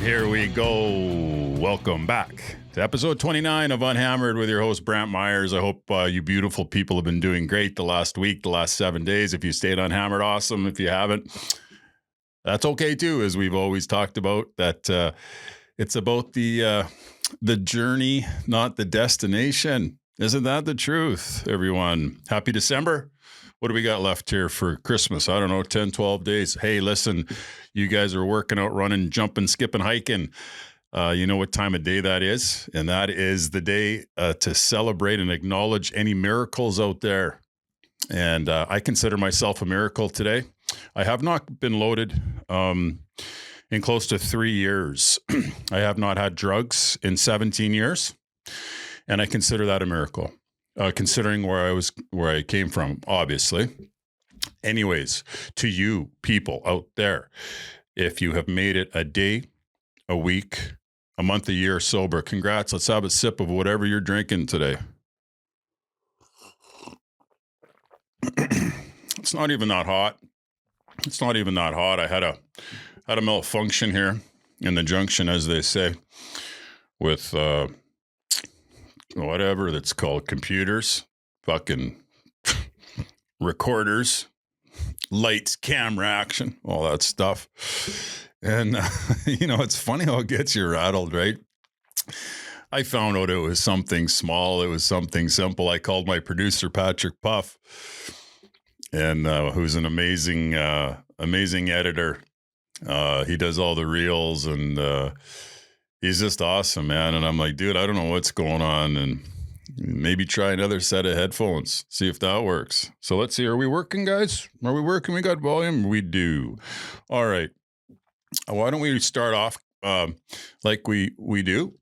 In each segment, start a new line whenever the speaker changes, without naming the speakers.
Here we go. Welcome back to episode 29 of UnHammered with your host, Brantt Myhres. I hope you beautiful people have been doing great the last week, the last 7 days. If you stayed unhammered, awesome. If you haven't, that's okay too, as we've always talked about, that it's about the journey, not the destination. Isn't that the truth, everyone? Happy December. What do we got left here for Christmas? I don't know, 10, 12 days. Hey, listen, you guys are working out, running, jumping, skipping, hiking. You know what time of day that is? And that is the day to celebrate and acknowledge any miracles out there. And I consider myself a miracle today. I have not been loaded in close to 3 years. I have not had drugs in 17 years. And I consider that a miracle. Considering where I came from, obviously. Anyways, to you people out there, if you have made it a day, a week, a month, a year sober, congrats. Let's have a sip of whatever you're drinking today. It's not even that hot. It's not even that hot. I had a malfunction here in the junction, as they say, with whatever that's called, computers, fucking recorders, lights, camera action, all that stuff. And, it's funny how it gets you rattled, right? I found out it was something small. It was something simple. I called my producer, Patrick Puff, and who's an amazing editor. He does all the reels, and he's just awesome, man. And I'm like, dude, I don't know what's going on. And maybe try another set of headphones, see if that works. So let's see. Are we working, guys? Are we working? We got volume? We do. All right. Why don't we start off like we do?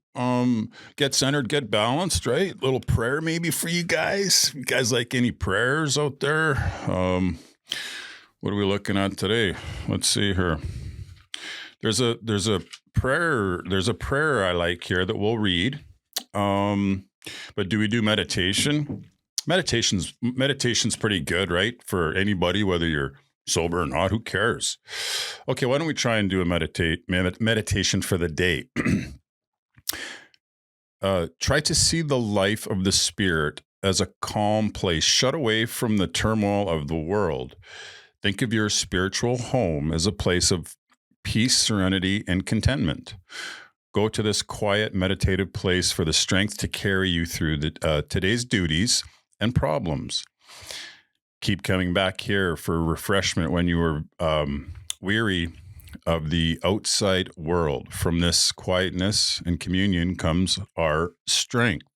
Get centered, get balanced, right? Little prayer maybe for you guys. You guys like any prayers out there? What are we looking at today? Let's see here. There's a prayer I like here that we'll read. But do we do meditation? Meditation's pretty good, right? For anybody, whether you're sober or not, who cares? Okay, why don't we try and do a meditation for the day? Try to see the life of the spirit as a calm place, shut away from the turmoil of the world. Think of your spiritual home as a place of peace, serenity, and contentment. Go to this quiet, meditative place for the strength to carry you through today's duties and problems. Keep coming back here for refreshment when you are weary of the outside world. From this quietness and communion comes our strength.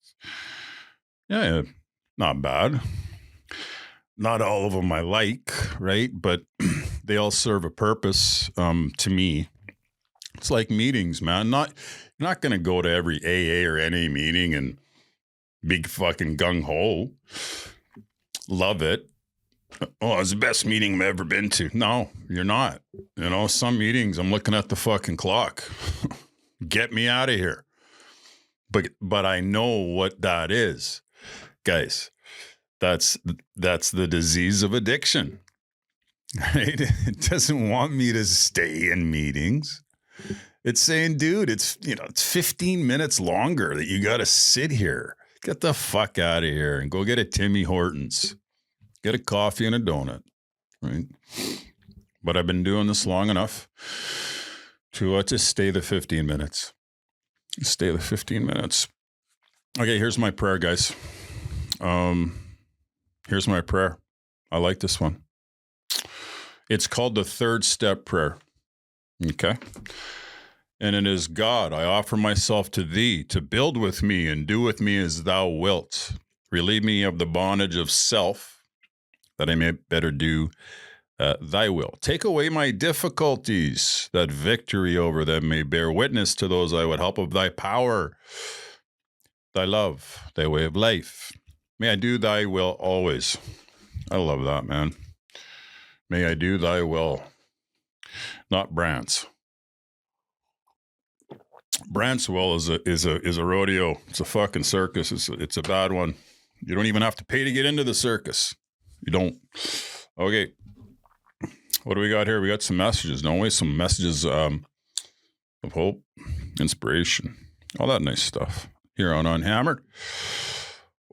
Yeah, not bad. Not all of them I like, right? But they all serve a purpose to me. It's like meetings, man. You're not going to go to every AA or NA meeting and big fucking gung-ho. Love it. Oh, it's the best meeting I've ever been to. No, you're not. Some meetings I'm looking at the fucking clock. Get me out of here. But I know what that is. Guys, that's the disease of addiction. Right? It doesn't want me to stay in meetings. It's saying, dude, it's 15 minutes longer that you got to sit here. Get the fuck out of here and go get a Timmy Hortons. Get a coffee and a donut, right? But I've been doing this long enough to stay the 15 minutes. Stay the 15 minutes. Okay, here's my prayer, guys. Here's my prayer. I like this one. It's called the third step prayer. Okay. And it is, God, I offer myself to thee to build with me and do with me as thou wilt. Relieve me of the bondage of self, that I may better do thy will. Take away my difficulties, that victory over them may bear witness to those I would help of thy power, thy love, thy way of life. May I do thy will always. I love that, man. May I do thy will. Not Brandt's. Brandt's will is a rodeo. It's a fucking circus. It's a bad one. You don't even have to pay to get into the circus. You don't. Okay. What do we got here? We got some messages, don't we? Some messages of hope, inspiration, all that nice stuff here on UnHammered.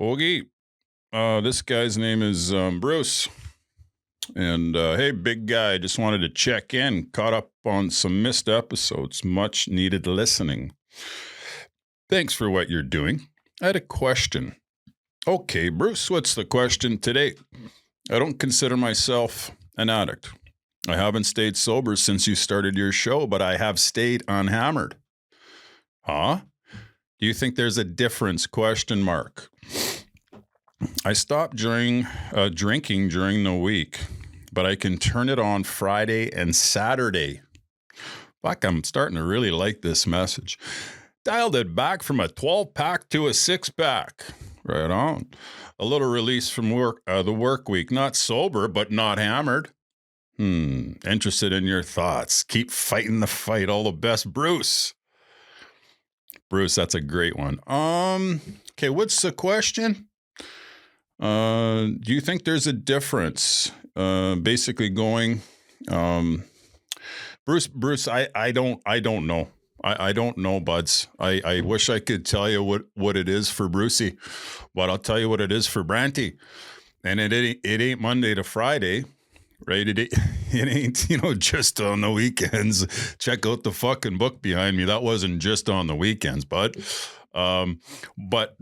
Okay, this guy's name is Bruce. And hey, big guy, just wanted to check in, caught up on some missed episodes, much needed listening. Thanks for what you're doing. I had a question. Okay, Bruce, what's the question today? I don't consider myself an addict. I haven't stayed sober since you started your show, but I have stayed unhammered. Huh? Do you think there's a difference? ? I stopped drinking during the week, but I can turn it on Friday and Saturday. Fuck, I'm starting to really like this message. Dialed it back from a 12-pack to a 6-pack. Right on. A little release from the work week. Not sober, but not hammered. Interested in your thoughts. Keep fighting the fight. All the best, Bruce. Bruce, that's a great one. Okay, what's the question? Do you think there's a difference? Basically going, Bruce, I don't know. I don't know, buds. I wish I could tell you what it is for Brucey, but I'll tell you what it is for Branty. And it ain't Monday to Friday, right? It ain't, just on the weekends. Check out the fucking book behind me. That wasn't just on the weekends, bud. But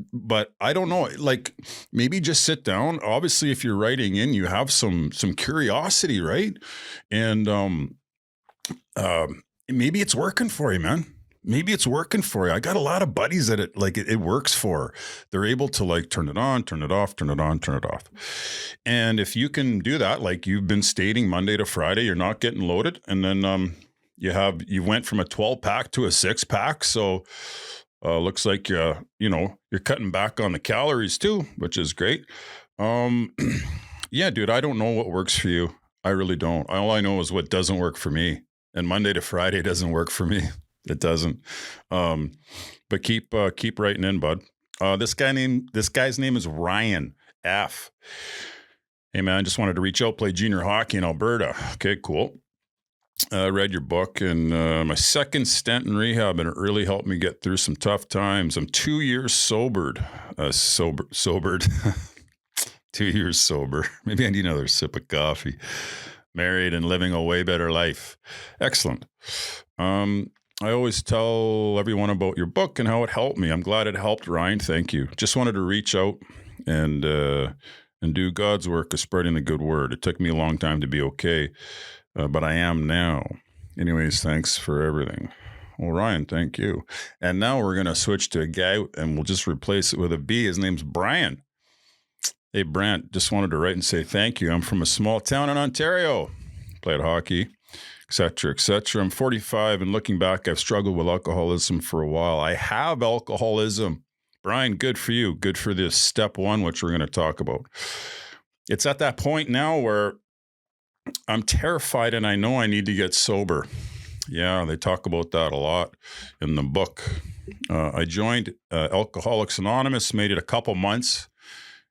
I don't know, like maybe just sit down. Obviously, if you're writing in, you have some curiosity, right? And, maybe it's working for you, man. Maybe it's working for you. I got a lot of buddies that it works for. They're able to like turn it on, turn it off, turn it on, turn it off. And if you can do that, like you've been stating Monday to Friday, you're not getting loaded. And then, you went from a 12-pack to a 6-pack. So, looks like, you're cutting back on the calories too, which is great. Yeah, dude, I don't know what works for you. I really don't. All I know is what doesn't work for me. And Monday to Friday doesn't work for me. It doesn't. But keep writing in, bud. This guy's name is Ryan F. Hey man, just wanted to reach out, play junior hockey in Alberta. Okay, cool. Read your book and my second stint in rehab, and it really helped me get through some tough times. I'm 2 years sobered. 2 years sober. Maybe I need another sip of coffee. Married and living a way better life. Excellent. I always tell everyone about your book and how it helped me. I'm glad it helped, Ryan. Thank you. Just wanted to reach out and do God's work of spreading the good word. It took me a long time to be okay, but I am now. Anyways, thanks for everything. Well, Ryan, thank you. And now we're going to switch to a guy, and we'll just replace it with a B. His name's Brian. Hey, Brantt, just wanted to write and say thank you. I'm from a small town in Ontario. Played hockey, etc., etc. I'm 45, and looking back, I've struggled with alcoholism for a while. I have alcoholism. Brian, good for you. Good for this step one, which we're going to talk about. It's at that point now where I'm terrified and I know I need to get sober. Yeah, they talk about that a lot in the book. I joined Alcoholics Anonymous, made it a couple months,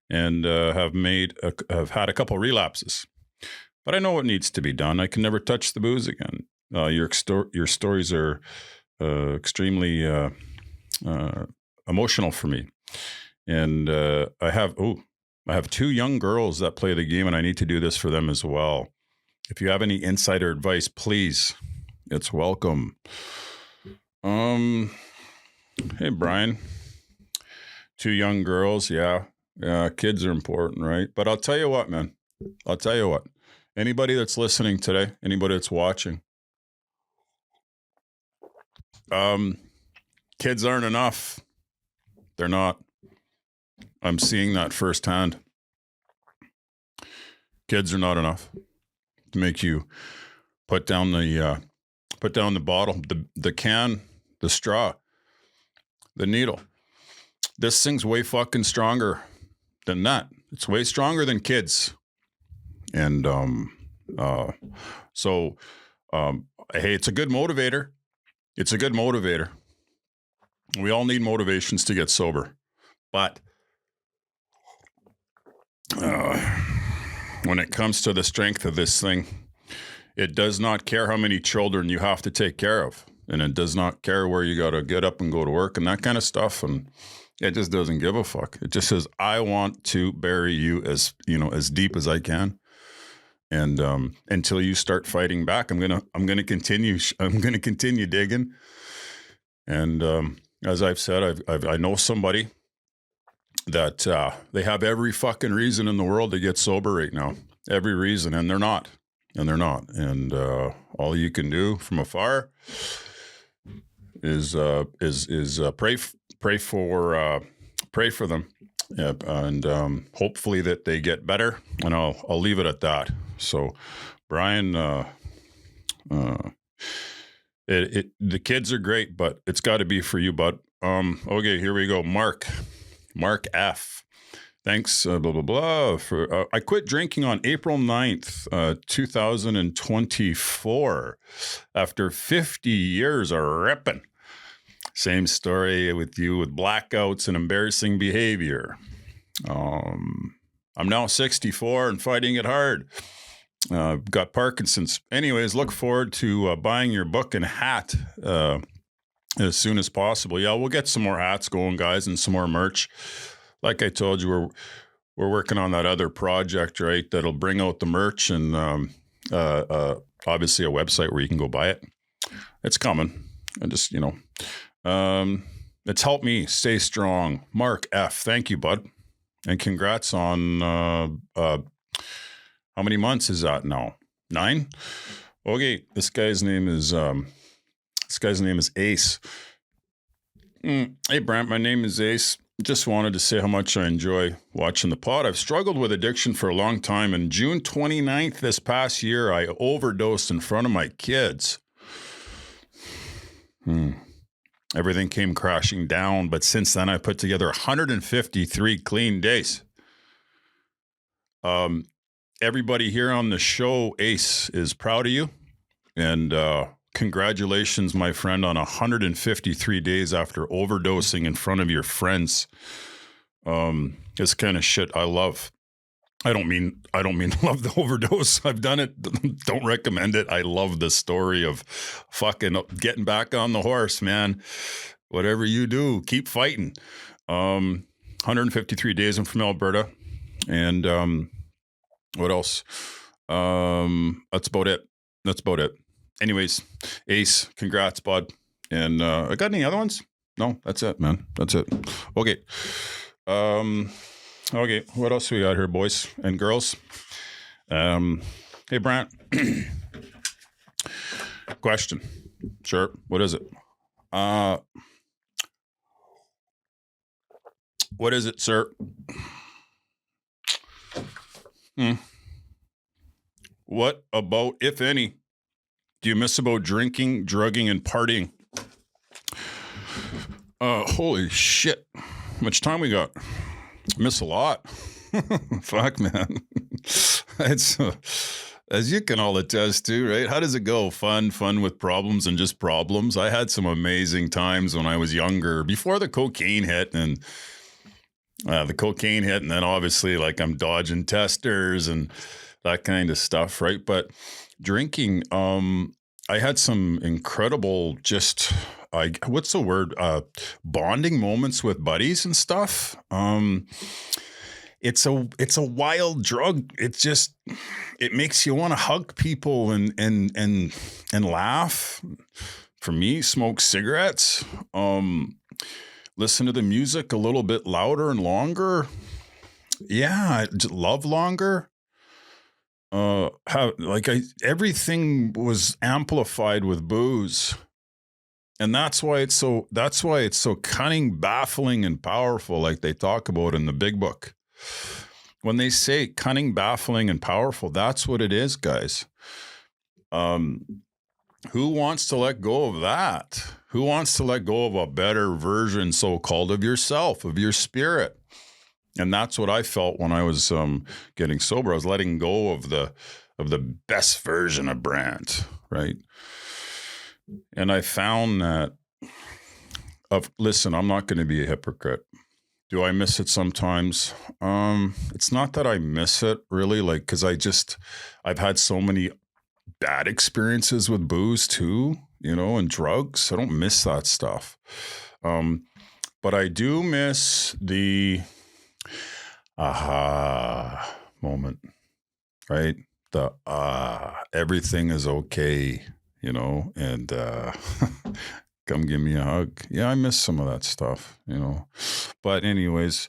and have had a couple relapses. But I know what needs to be done. I can never touch the booze again. Your stories are extremely emotional for me. And I have 2 young girls that play the game, and I need to do this for them as well. If you have any insider advice, please, it's welcome. Hey, Brian. 2 young girls, yeah. Kids are important, right? But I'll tell you what, man. I'll tell you what. Anybody that's listening today, anybody that's watching, kids aren't enough. They're not. I'm seeing that firsthand. Kids are not enough to make you put down the bottle, the can, the straw, the needle. This thing's way fucking stronger than that. It's way stronger than kids. And hey, it's a good motivator. It's a good motivator. We all need motivations to get sober. But when it comes to the strength of this thing, it does not care how many children you have to take care of. and it does not care where you got to get up and go to work and that kind of stuff. And it just doesn't give a fuck. It just says, I want to bury you as, as deep as I can. And until you start fighting back, I'm gonna continue digging. And as I've said, I know somebody that they have every fucking reason in the world to get sober right now, every reason, and they're not. And all you can do from afar is pray for them, and hopefully that they get better. And I'll leave it at that. So, Brian, the kids are great, but it's got to be for you, bud. Okay, here we go. Mark F. Thanks, blah, blah, blah. I quit drinking on April 9th, 2024, after 50 years of ripping. Same story with you with blackouts and embarrassing behavior. I'm now 64 and fighting it hard. Got Parkinson's. Anyways, look forward to buying your book and hat as soon as possible. Yeah, we'll get some more hats going, guys, and some more merch. Like I told you, we're working on that other project, right? That'll bring out the merch and obviously a website where you can go buy it. It's coming. I just, it's helped me stay strong. Mark F. Thank you, bud. And congrats on, how many months is that now? 9? Okay. This guy's name is Ace. Hey, Brantt, my name is Ace. Just wanted to say how much I enjoy watching the pod. I've struggled with addiction for a long time, and June 29th this past year, I overdosed in front of my kids. Everything came crashing down, but since then, I put together 153 clean days. Everybody here on the show, Ace, is proud of you, and congratulations, my friend, on 153 days after overdosing in front of your friends. This kind of shit I love. I don't mean love the overdose. I've done it. Don't recommend it. I love the story of fucking getting back on the horse, man. Whatever you do, keep fighting. 153 days. I'm from Alberta, and what else? That's about it. Anyways, Ace, congrats, bud. And I got any other ones? No, that's it, man. That's it. Okay. Okay, what else we got here, boys and girls? Hey, Brantt. Question. Sure. What is it? What is it, sir? What about, if any, do you miss about drinking, drugging, and partying? Holy shit. How much time we got? Miss a lot. Fuck, man. It's as you can all attest to, right? How does it go? Fun with problems and just problems. I had some amazing times when I was younger, before the cocaine hit, and then obviously like I'm dodging testers and that kind of stuff, right? But drinking, I had some incredible what's the word? Bonding moments with buddies and stuff. It's a wild drug. It makes you want to hug people and laugh. For me, smoke cigarettes. Listen to the music a little bit louder and longer. Yeah, love longer. Everything was amplified with booze. And that's why it's so cunning, baffling, and powerful, like they talk about in the big book. When they say cunning, baffling, and powerful, that's what it is, guys. Who wants to let go of that? Who wants to let go of a better version, so-called, of yourself, of your spirit? And that's what I felt when I was getting sober. I was letting go of the best version of Brantt, right? And I found that listen, I'm not going to be a hypocrite. Do I miss it sometimes? It's not that I miss it really, like, because I've had so many bad experiences with booze too, and drugs. I don't miss that stuff. But I do miss the aha moment, right? The everything is okay, and come give me a hug. Yeah, I miss some of that stuff, But anyways,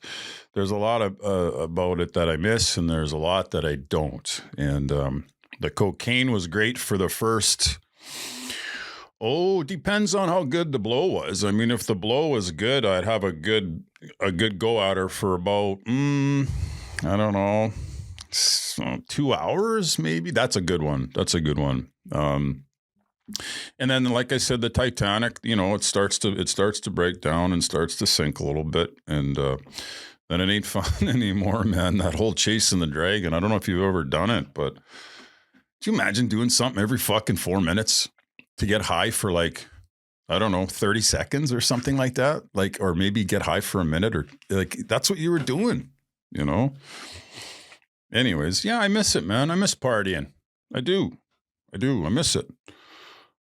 there's a lot about it that I miss, and there's a lot that I don't. And the cocaine was great for the first. Depends on how good the blow was. I mean, if the blow was good, I'd have a good go at her for about, I don't know, 2 hours, maybe. That's a good one. And then, like I said, the Titanic, it starts to break down and starts to sink a little bit. And then it ain't fun anymore, man. That whole chasing the dragon. I don't know if you've ever done it, but do you imagine doing something every fucking 4 minutes to get high for 30 seconds or something like that? Or maybe get high for a minute, or that's what you were doing, Anyways, yeah, I miss it, man. I miss partying. I do. I miss it.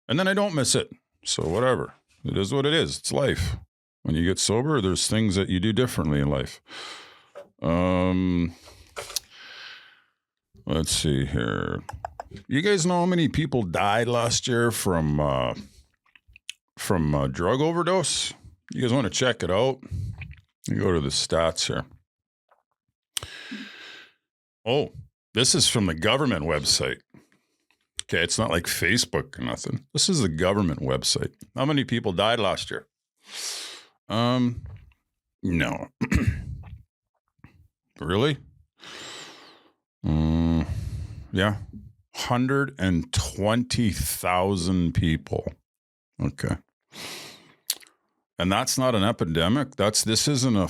And then I don't miss it. So whatever. It is what it is. It's life. When you get sober, there's things that you do differently in life. Let's see here. You guys know how many people died last year from drug overdose? You guys want to check it out? You go to the stats here. Oh, this is from the government website. Okay, it's not like Facebook or nothing. This is the government website. How many people died last year? No. Really? Yeah. 120,000 people. Okay. And that's not an epidemic. This isn't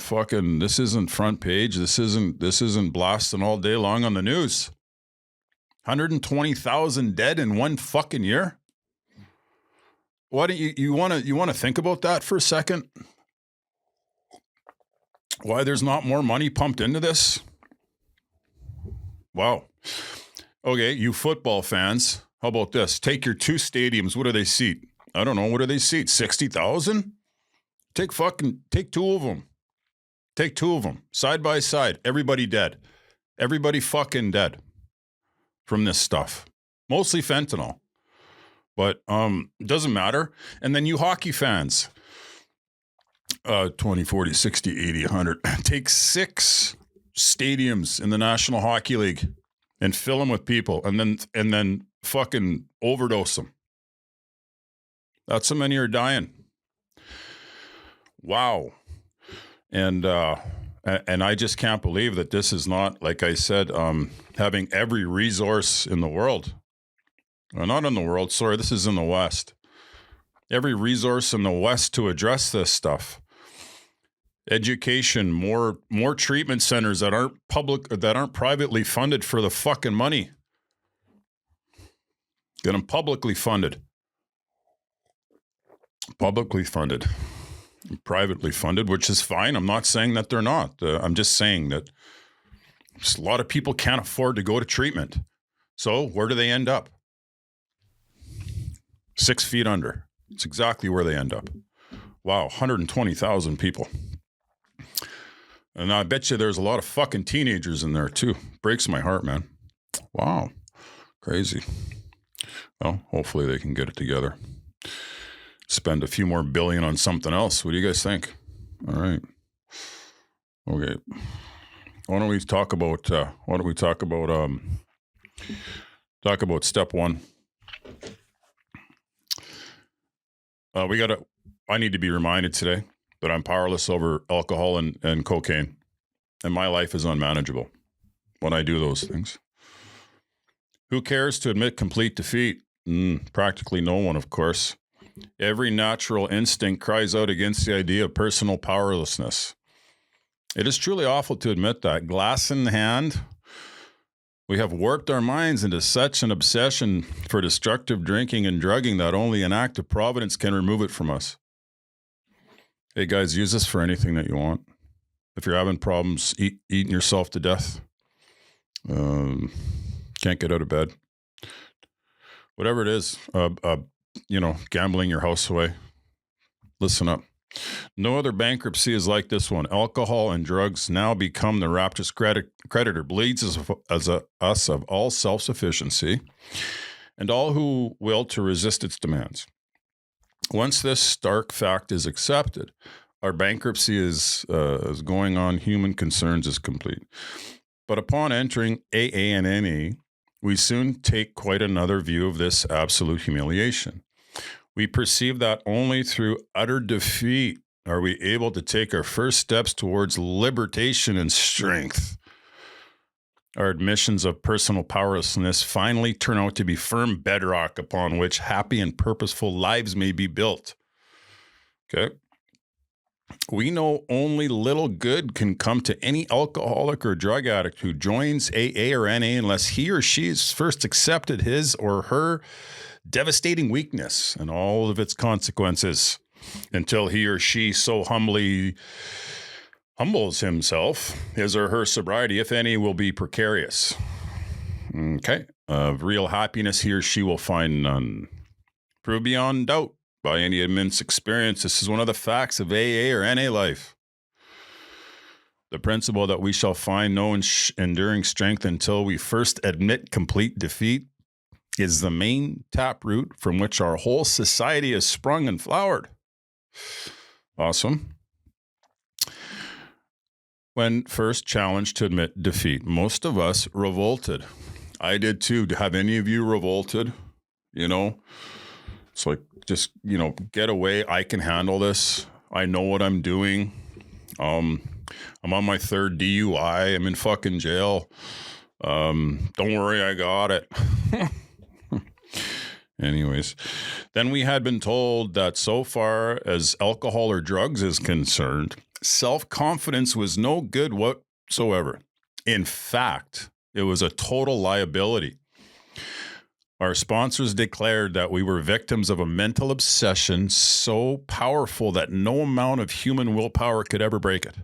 front page. This isn't blasting all day long on the news. 120,000 dead in one fucking year. Why don't you want to think about that for a second? Why there's not more money pumped into this? Wow. Okay, you football fans, how about this? Take your 2 stadiums. What do they seat? I don't know. What do they seat? 60,000? Take 2 of them. Take 2 of them. Side by side. Everybody dead. Everybody fucking dead from this stuff. Mostly fentanyl. But it doesn't matter. And then you hockey fans. 20, 40, 60, 80, 100. Take 6 stadiums in the National Hockey League and fill them with people, and then fucking overdose them. That's how many are dying. Wow. And I just can't believe that this is not, like I said, having every resource in the world. Not in the world, sorry, this is in the West. Every resource in the West to address this stuff. Education, more treatment centers that aren't privately funded for the fucking money. Get them publicly funded. Publicly funded. Privately funded, which is fine. I'm not saying that they're not. I'm just saying that just a lot of people can't afford to go to treatment. So where do they end up? 6 feet under. It's exactly where they end up. Wow, 120,000 people. And I bet you there's a lot of fucking teenagers in there too. Breaks my heart, man. Wow. Crazy. Well, hopefully they can get it together. Spend a few more billion on something else. What do you guys think? All right. Okay. Why don't we talk about step 1? I need to be reminded today that I'm powerless over alcohol and cocaine, and my life is unmanageable when I do those things. Who cares to admit complete defeat? Practically no one, of course. Every natural instinct cries out against the idea of personal powerlessness. It is truly awful to admit that. Glass in hand, we have warped our minds into such an obsession for destructive drinking and drugging that only an act of providence can remove it from us. Hey guys, use this for anything that you want. If you're having problems eating yourself to death, can't get out of bed, whatever it is, gambling your house away. Listen up. No other bankruptcy is like this one. Alcohol and drugs now become the rapturous creditor, bleeds us of all self-sufficiency and all who will to resist its demands. Once this stark fact is accepted, our bankruptcy is going on, human concerns is complete. But upon entering AA and NA, we soon take quite another view of this absolute humiliation. We perceive that only through utter defeat are we able to take our first steps towards libertation and strength. Our admissions of personal powerlessness finally turn out to be firm bedrock upon which happy and purposeful lives may be built. Okay. We know only little good can come to any alcoholic or drug addict who joins AA or NA unless he or she has first accepted his or her devastating weakness and all of its consequences, until he or she so humbles himself. His or her sobriety, if any, will be precarious. Okay. Of real happiness, he or she will find none. Proved beyond doubt by any immense experience, this is one of the facts of AA or NA life. The principle that we shall find no enduring strength until we first admit complete defeat is the main taproot from which our whole society has sprung and flowered. Awesome. When first challenged to admit defeat, most of us revolted. I did too. Have any of you revolted? It's like, just, get away. I can handle this. I know what I'm doing. I'm on my third DUI. I'm in fucking jail. Don't worry, I got it. Anyways, then we had been told that so far as alcohol or drugs is concerned, self-confidence was no good whatsoever. In fact, it was a total liability. Our sponsors declared that we were victims of a mental obsession so powerful that no amount of human willpower could ever break it.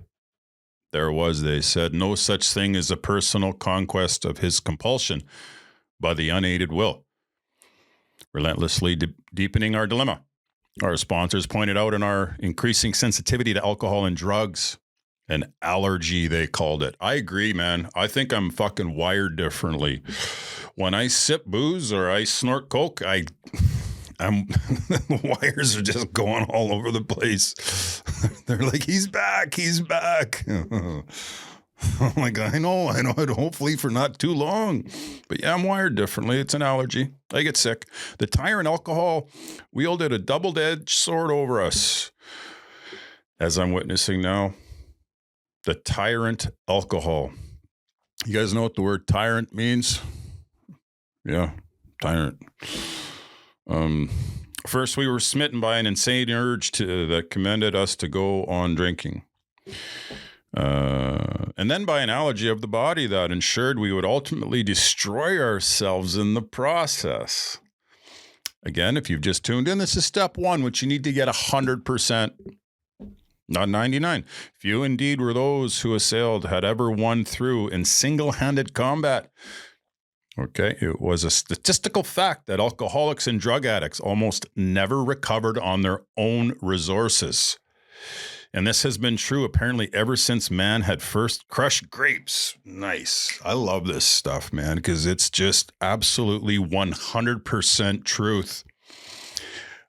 There was, they said, no such thing as a personal conquest of his compulsion by the unaided will. Relentlessly deepening our dilemma. Our sponsors pointed out in our increasing sensitivity to alcohol and drugs, an allergy, they called it. I agree, man. I think I'm fucking wired differently. When I sip booze or I snort coke, I'm the wires are just going all over the place. They're like, he's back. I'm like, I know, hopefully for not too long. But yeah, I'm wired differently. It's an allergy. I get sick. The tyrant alcohol wielded a double-edged sword over us, as I'm witnessing now. The tyrant alcohol. You guys know what the word tyrant means? Yeah, tyrant. First, we were smitten by an insane urge that commanded us to go on drinking. And then by an allergy of the body that ensured we would ultimately destroy ourselves in the process. Again, if you've just tuned in, this is step one, which you need to get 100%, not 99. Few indeed were those who assailed had ever won through in single-handed combat. Okay, it was a statistical fact that alcoholics and drug addicts almost never recovered on their own resources. And this has been true apparently ever since man had first crushed grapes. Nice. I love this stuff, man, because it's just absolutely 100% truth.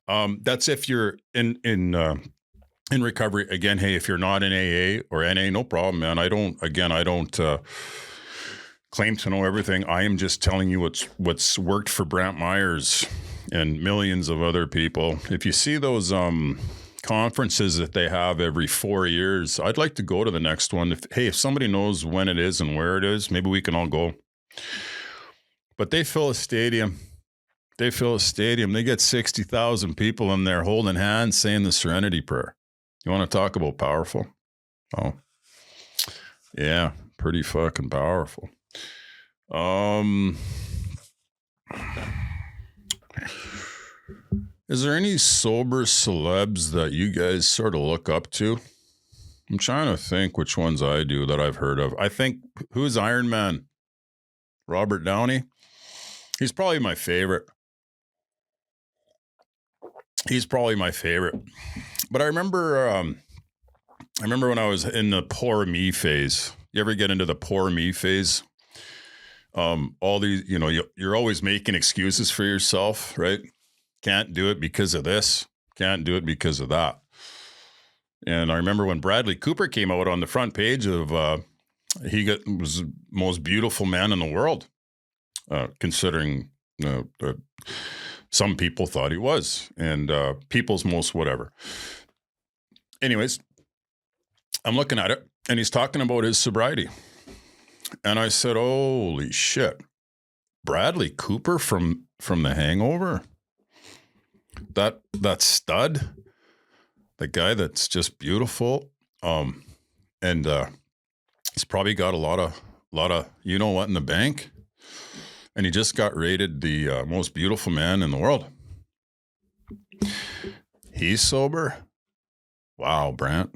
That's if you're in recovery. Again, hey, if you're not in AA or NA, no problem, man. I don't claim to know everything. I am just telling you what's worked for Brantt Myhres and millions of other people. If you see those conferences that they have every 4 years, I'd like to go to the next one. If somebody knows when it is and where it is, maybe we can all go. But they fill a stadium. They get 60,000 people in there holding hands, saying the Serenity Prayer. You want to talk about powerful? Oh, yeah, pretty fucking powerful. Is there any sober celebs that you guys sort of look up to? I'm trying to think which ones I do that I've heard of. I think, who's Iron Man? Robert Downey? He's probably my favorite. He's probably my favorite. But I remember when I was in the poor me phase. You ever get into the poor me phase? All these, you're always making excuses for yourself, right? Can't do it because of this. Can't do it because of that. And I remember when Bradley Cooper came out on the front page of, was the most beautiful man in the world, considering some people thought he was, and people's most whatever. Anyways, I'm looking at it, and he's talking about his sobriety. And I said, holy shit, Bradley Cooper from The Hangover? That stud? The guy that's just beautiful. And he's probably got a lot of you know what in the bank. And he just got rated the most beautiful man in the world. He's sober. Wow, Brantt.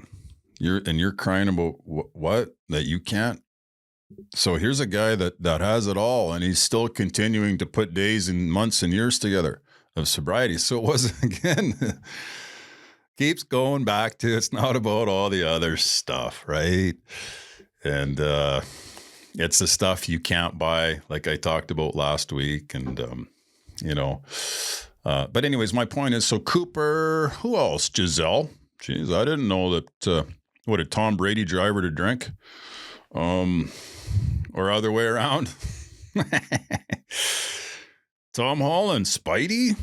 You're crying about what? That you can't? So here's a guy that has it all, and he's still continuing to put days and months and years together of sobriety. So it wasn't, again, keeps going back to, it's not about all the other stuff, right? And it's the stuff you can't buy, like I talked about last week. And, but anyways, my point is, so Cooper, who else? Giselle. Jeez, I didn't know that, what did Tom Brady drive her to drink? Or other way around. Tom Holland, Spidey.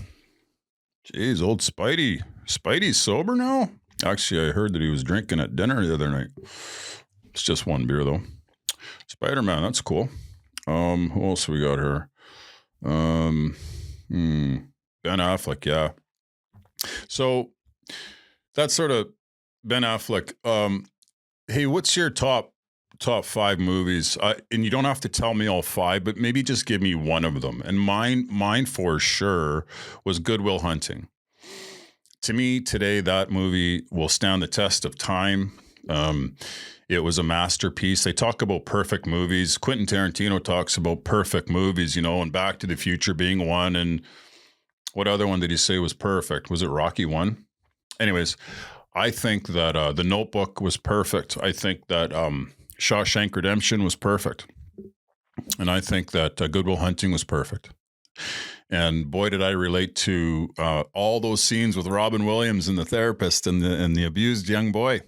Jeez, old Spidey. Spidey's sober now? Actually, I heard that he was drinking at dinner the other night. It's just one beer, though. Spider-Man, that's cool. Who else we got here? Ben Affleck, yeah. So that's sort of Ben Affleck. Hey, what's your top 5 movies? And you don't have to tell me all 5, but maybe just give me one of them. And mine for sure was Good Will Hunting. To me, today, that movie will stand the test of time. It was a masterpiece. They talk about perfect movies. Quentin Tarantino talks about perfect movies, and Back to the Future being one. And what other one did he say was perfect? Was it Rocky 1? Anyways, I think that The Notebook was perfect. I think that Shawshank Redemption was perfect. And I think that Good Will Hunting was perfect. And boy, did I relate to all those scenes with Robin Williams and the therapist and the abused young boy.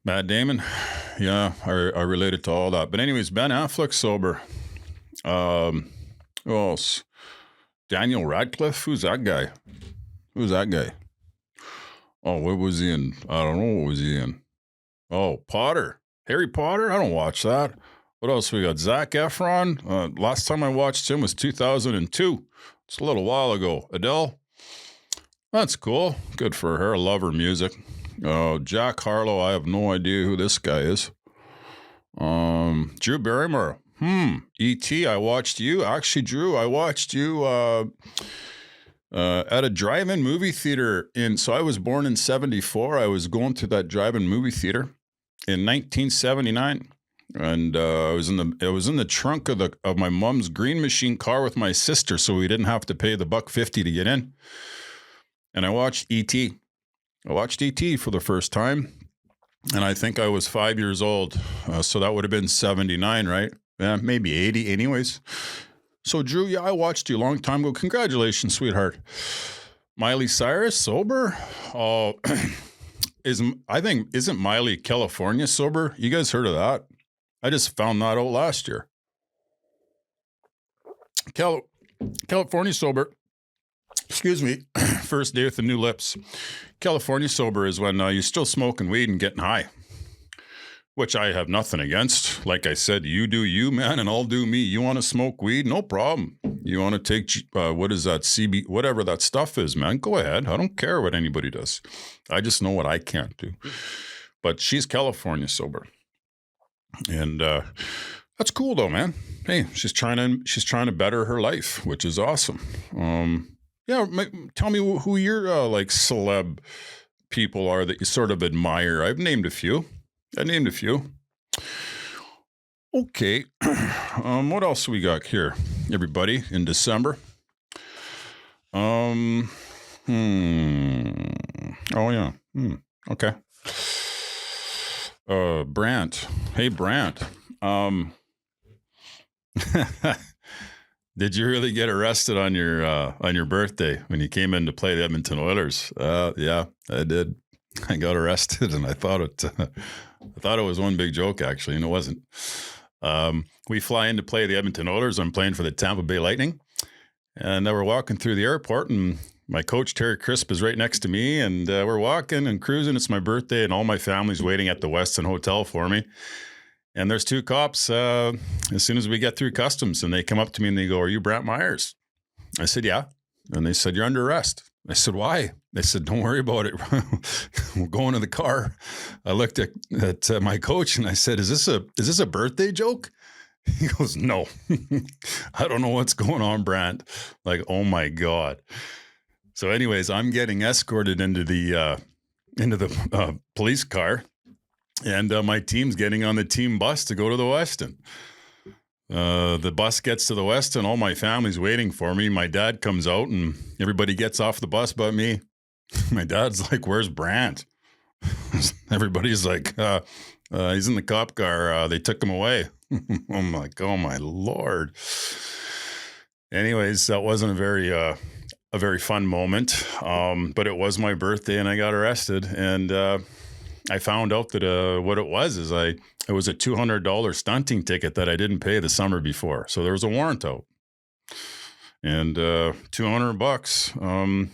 Matt Damon. Yeah, I related to all that. But anyways, Ben Affleck sober. Who else? Daniel Radcliffe. Who's that guy? Oh, what was he in? I don't know. What was he in? Oh, Potter. Harry Potter? I don't watch that. What else we got? Zac Efron. Last time I watched him was 2002. It's a little while ago. Adele. That's cool. Good for her. I love her music. Jack Harlow. I have no idea who this guy is. Drew Barrymore. E.T. I watched you. Actually, Drew, I watched you at a drive-in movie theater so I was born in 74. I was going to that drive-in movie theater in 1979. And I was in the trunk of my mom's Green Machine car with my sister, so we didn't have to pay the $1.50 to get in. And I watched E.T. For the first time, and I think I was 5 years old. So that would have been 79, right? Yeah, maybe 80. Anyways, so Drew, yeah, I watched you a long time ago. Congratulations, sweetheart. Miley Cyrus sober? Oh, isn't Miley California sober? You guys heard of that? I just found that out last year. California sober. Excuse me. First day with the new lips. California sober is when you're still smoking weed and getting high, which I have nothing against. Like I said, you do you, man, and I'll do me. You want to smoke weed? No problem. You want to take, what is that, CB, whatever that stuff is, man, go ahead. I don't care what anybody does. I just know what I can't do. But she's California sober. And that's cool though, man. Hey, she's trying to better her life, which is awesome. Yeah, tell me who your like celeb people are that you sort of admire. I've named a few. Okay. What else we got here, everybody, in December? Oh yeah. Okay. Brantt. Hey, Brantt. Did you really get arrested on your birthday when you came in to play the Edmonton Oilers? Yeah, I did. I got arrested, and I thought it was one big joke, actually, and it wasn't. We fly in to play the Edmonton Oilers. I'm playing for the Tampa Bay Lightning, and we're walking through the airport, and my coach, Terry Crisp, is right next to me, and we're walking and cruising. It's my birthday, and all my family's waiting at the Westin Hotel for me. And there's two cops as soon as we get through customs, and they come up to me and they go, "Are you Brantt Myhres?" I said, "Yeah." And they said, "You're under arrest." I said, "Why?" They said, "Don't worry about it. We're going to the car." I looked at my coach and I said, "Is this a birthday joke?" He goes, "No." I don't know what's going on, Brantt. Like, oh my God. So anyways, I'm getting escorted into the police car. And my team's getting on the team bus to go to the Westin. The bus gets to the Westin. All my family's waiting for me. My dad comes out and everybody gets off the bus but me. My dad's like, "Where's Brantt?" Everybody's like, "He's in the cop car. They took him away." I'm like, oh my Lord. Anyways, that wasn't a very fun moment. But it was my birthday and I got arrested. And I found out that what it was is it was a $200 stunting ticket that I didn't pay the summer before. So there was a warrant out, and $200.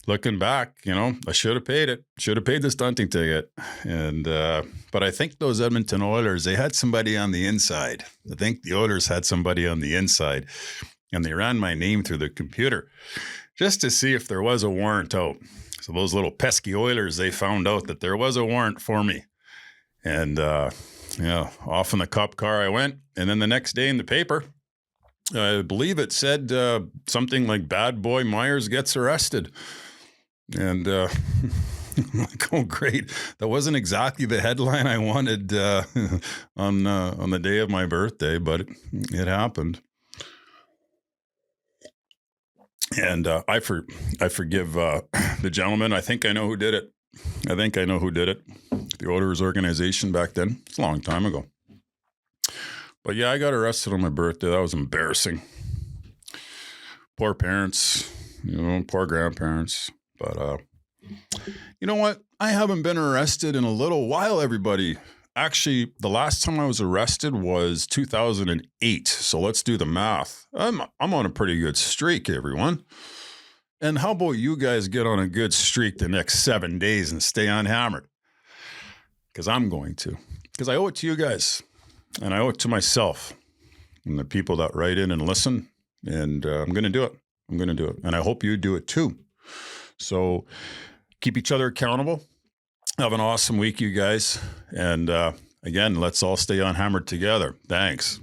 Looking back, I should have paid it. Should have paid the stunting ticket. And but I think those Edmonton Oilers, they had somebody on the inside. I think the Oilers had somebody on the inside, and they ran my name through the computer just to see if there was a warrant out. So those little pesky Oilers, they found out that there was a warrant for me. And, off in the cop car I went. And then the next day in the paper, I believe it said something like "Bad Boy Myhres gets arrested." And I'm like, oh, great. That wasn't exactly the headline I wanted on the day of my birthday, but it happened. And I forgive the gentleman. I think I know who did it. The Oilers organization back then. It's a long time ago. But yeah, I got arrested on my birthday. That was embarrassing. Poor parents, poor grandparents. But you know what? I haven't been arrested in a little while, everybody. Actually, the last time I was arrested was 2008. So let's do the math. I'm on a pretty good streak, everyone. And how about you guys get on a good streak the next 7 days and stay unhammered? Because I'm going to. Because I owe it to you guys. And I owe it to myself and the people that write in and listen. And I'm going to do it. And I hope you do it too. So keep each other accountable. Have an awesome week, you guys. And again, let's all stay unhammered together. Thanks.